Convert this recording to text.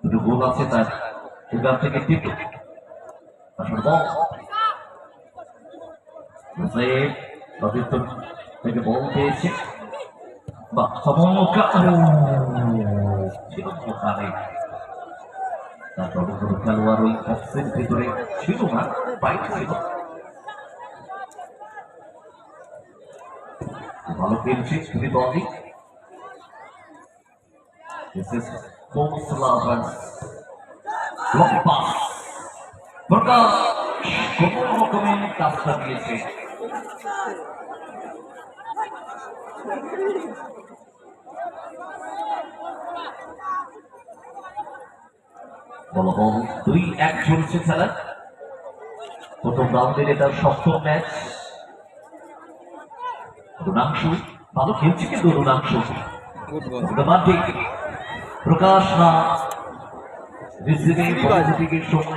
দুটো গোল আছে তার সেখান থেকে টিপে থেকে বল পেয়েছে বা খেলোয়াড় ওই বক্সের ভিতরে ছিল না, বাইরে ছিল। ভালো খেলছে খুবই বলি কাজটা দিয়েছে। বল 2-1 চলছে খেলা। প্রথম রাউন্ডের এটা সপ্তম ম্যাচ। রুনাংশু ভালো খেলছে কিন্তু রুনাংশু প্রকাশ না রিসিভিং সময়